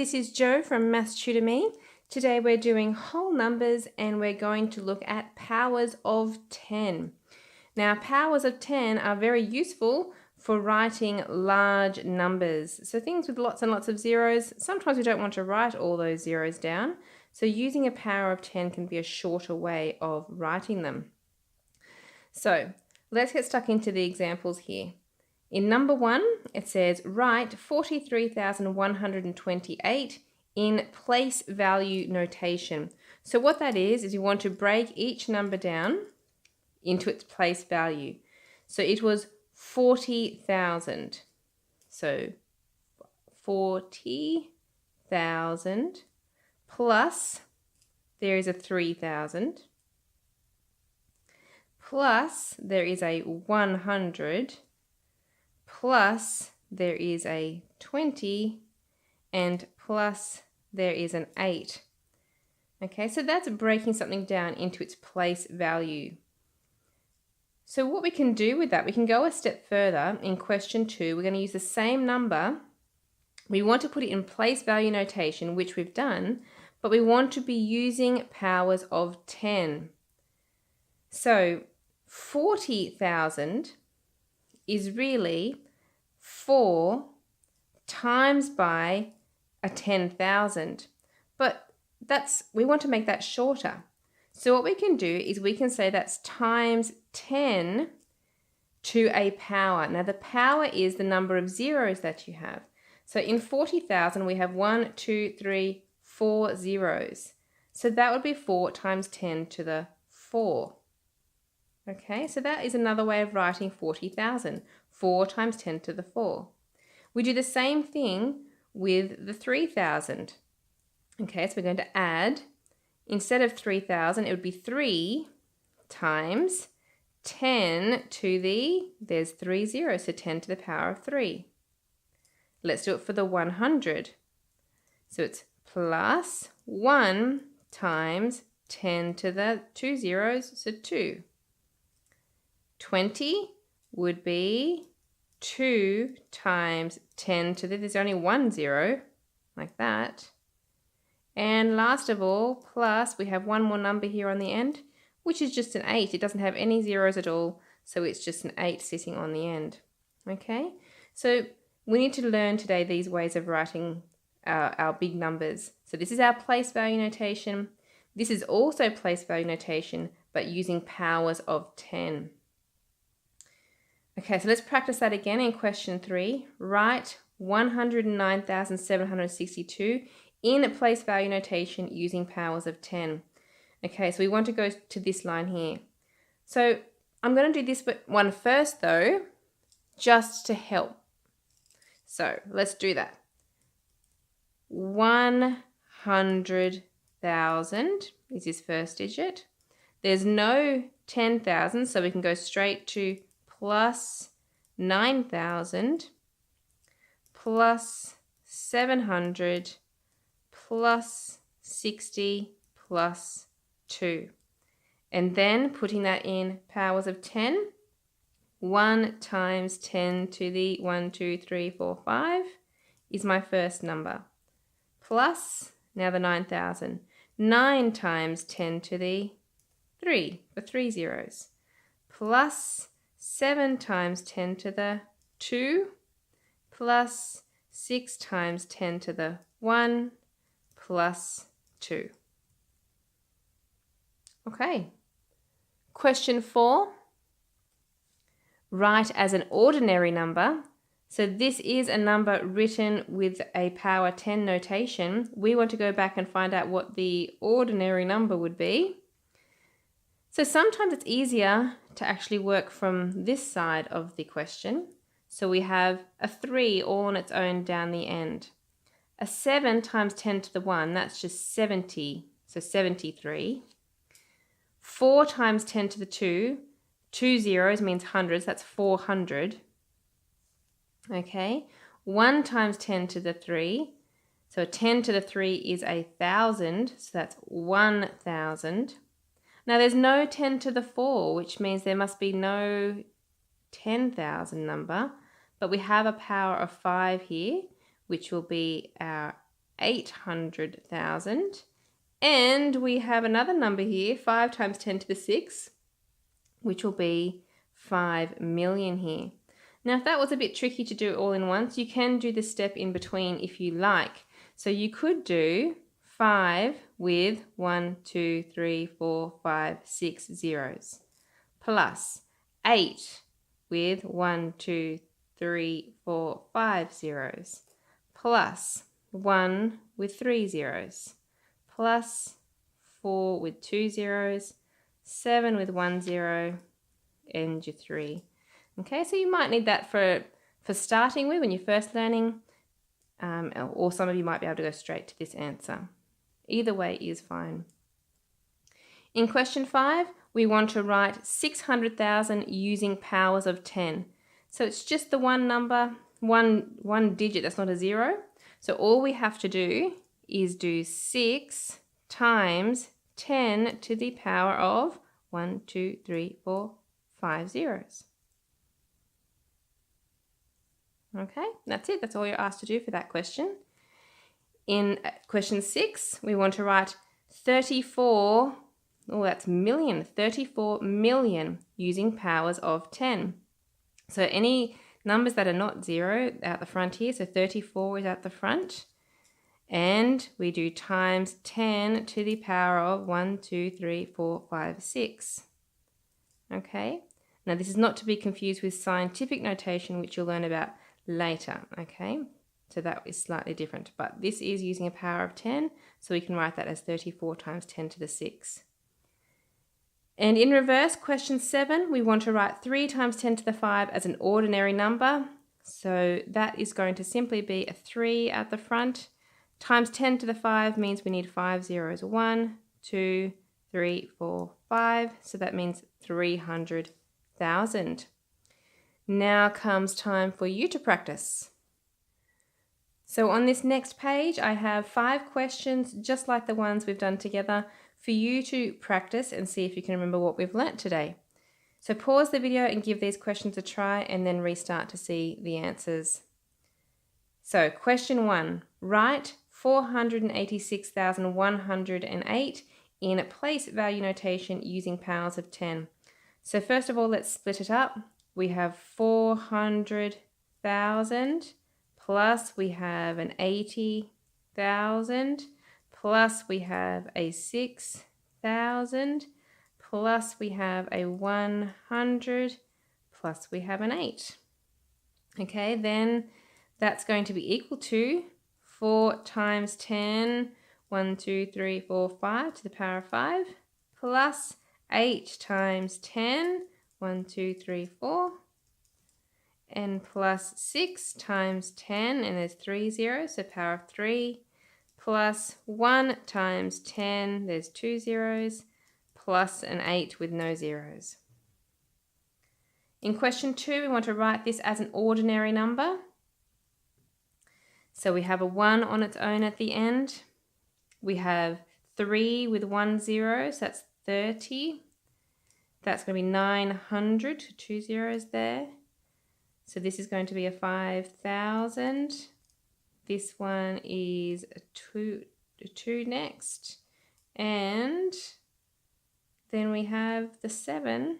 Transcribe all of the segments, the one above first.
this is Jo from Maths Tutor Me. Today we're doing whole numbers and we're going to look at powers of 10. Now powers of 10 are very useful for writing large numbers. So things with lots and lots of zeros, sometimes we don't want to write all those zeros down. So using a power of 10 can be a shorter way of writing them. So let's get stuck into the examples here. In number 1, it says write 43,128 in place value notation. So what that is you want to break each number down into its place value. So it was 40,000. So 40,000 plus there is a 3,000 plus there is a 100 plus there is a 20 and plus there is an 8. Okay, so that's breaking something down into its place value. So what we can do with that, we can go a step further. In question 2, we're going to use the same number. We want to put it in place value notation, which we've done, but we want to be using powers of 10. So 40,000 is really 4 times by a 10,000. But we want to make that shorter. So what we can do is we can say that's times 10 to a power. Now the power is the number of zeros that you have. So in 40,000 we have 1, 2, 3, 4 zeros. So that would be 4 times 10 to the 4. Okay, so that is another way of writing 40,000. 4 times 10 to the 4. We do the same thing with the 3,000. Okay, so we're going to add, instead of 3,000, it would be 3 times 10 to the, there's 3 zeros, so 10 to the power of 3. Let's do it for the 100. So it's plus 1 times 10 to the 2 zeros, so 2. 20 would be 2 times 10 to the, there's only 1 zero, like that. And last of all, plus, we have one more number here on the end, which is just an 8. It doesn't have any zeros at all, so it's just an 8 sitting on the end. Okay, so we need to learn today these ways of writing our big numbers. So this is our place value notation. This is also place value notation, but using powers of 10. Okay, so let's practice that again in question 3. Write 109,762 in place value notation using powers of 10. Okay, so we want to go to this line here. So I'm going to do this one first though, just to help. So let's do that. 100,000 is this first digit. There's no 10,000, so we can go straight to plus 9,000 plus 700 plus 60 plus 2. And then putting that in powers of 10, 1 times 10 to the 1, 2, 3, 4, 5 is my first number. Plus, now the 9,000. 9 times 10 to the 3, for 3 zeros. Plus 7 times 10 to the 2, plus 6 times 10 to the 1, plus 2. Okay. Question 4. Write as an ordinary number. So this is a number written with a power 10 notation. We want to go back and find out what the ordinary number would be. So sometimes it's easier to actually work from this side of the question. So we have a 3 all on its own down the end. A 7 times 10 to the 1, that's just 70, so 73. 4 times 10 to the 2, 2 zeros means hundreds, that's 400. Okay, 1 times 10 to the 3, so 10 to the 3 is 1,000, so that's 1,000. Now there's no 10 to the 4, which means there must be no 10,000 number, but we have a power of 5 here, which will be our 800,000. And we have another number here, 5 times 10 to the 6, which will be 5 million here. Now, if that was a bit tricky to do all in once, you can do the step in between if you like. So you could do 5 with 1, 2, 3, 4, 5, 6 zeros, plus 8 with 1, 2, 3, 4, 5 zeros, plus 1 with 3 zeros, plus 4 with 2 zeros, 7 with 1 zero, and your 3. Okay, so you might need that for starting with when you're first learning, or some of you might be able to go straight to this answer. Either way is fine. In question 5, we want to write 600,000 using powers of 10. So it's just the one number, one digit that's not a zero. So all we have to do is do 6 times 10 to the power of 1, 2, 3, 4, 5 zeros. Okay, that's it. That's all you're asked to do for that question. In question 6, we want to write 34 million using powers of 10. So any numbers that are not zero out the front here, so 34 is at the front, and we do times 10 to the power of 1, 2, 3, 4, 5, 6. Okay, now this is not to be confused with scientific notation, which you'll learn about later. Okay, so that is slightly different, but this is using a power of 10, so we can write that as 34 times 10 to the 6. And in reverse, question 7, we want to write 3 times 10 to the 5 as an ordinary number. So that is going to simply be a 3 at the front. Times 10 to the 5 means we need 5 zeros. 1, 2, 3, 4, 5. So that means 300,000. Now comes time for you to practice. So on this next page, I have 5 questions, just like the ones we've done together, for you to practice and see if you can remember what we've learnt today. So pause the video and give these questions a try and then restart to see the answers. So question 1, write 486,108 in place value notation using powers of 10. So first of all, let's split it up. We have 400,000 plus we have an 80,000 plus we have a 6,000 plus we have a 100 plus we have an 8. Okay, then that's going to be equal to 4 times 10, 1, 2, 3, 4, 5 to the power of 5, plus 8 times 10, 1, 2, 3, 4, and plus 6 times 10, and there's 3 zeros, so power of 3, plus 1 times 10, there's 2 zeros, plus an 8 with no zeros. In question 2, we want to write this as an ordinary number. So we have a 1 on its own at the end. We have 3 with 1 zero, so that's 30. That's going to be 900, 2 zeros there. So this is going to be a 5,000. This one is a 2 next. And then we have the 7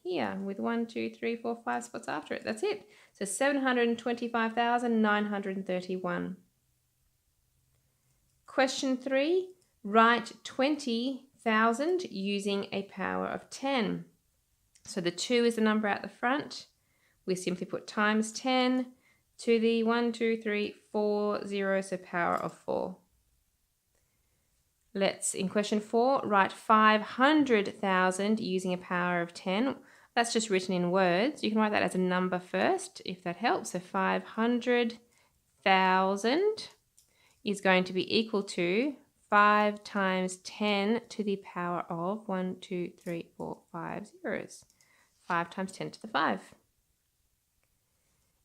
here with 1, 2, 3, 4, 5 spots after it. That's it. So 725,931. Question 3, write 20,000 using a power of 10. So the 2 is the number at the front. We simply put times 10 to the 1, 2, 3, 4 zeros, so power of 4. Let's, in question 4, write 500,000 using a power of 10. That's just written in words. You can write that as a number first, if that helps. So 500,000 is going to be equal to 5 times 10 to the power of 1, 2, 3, 4, 5 zeros. 5 times 10 to the 5.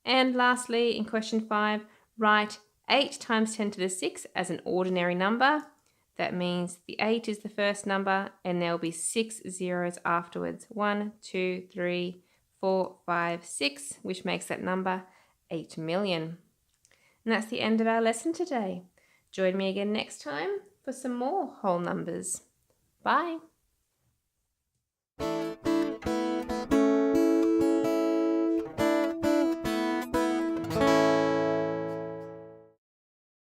And lastly, in question 5, write 8 times 10 to the 6 as an ordinary number. That means the 8 is the first number and there will be 6 zeros afterwards. 1, 2, 3, 4, 5, 6, which makes that number 8 million. And that's the end of our lesson today. Join me again next time for some more whole numbers. Bye.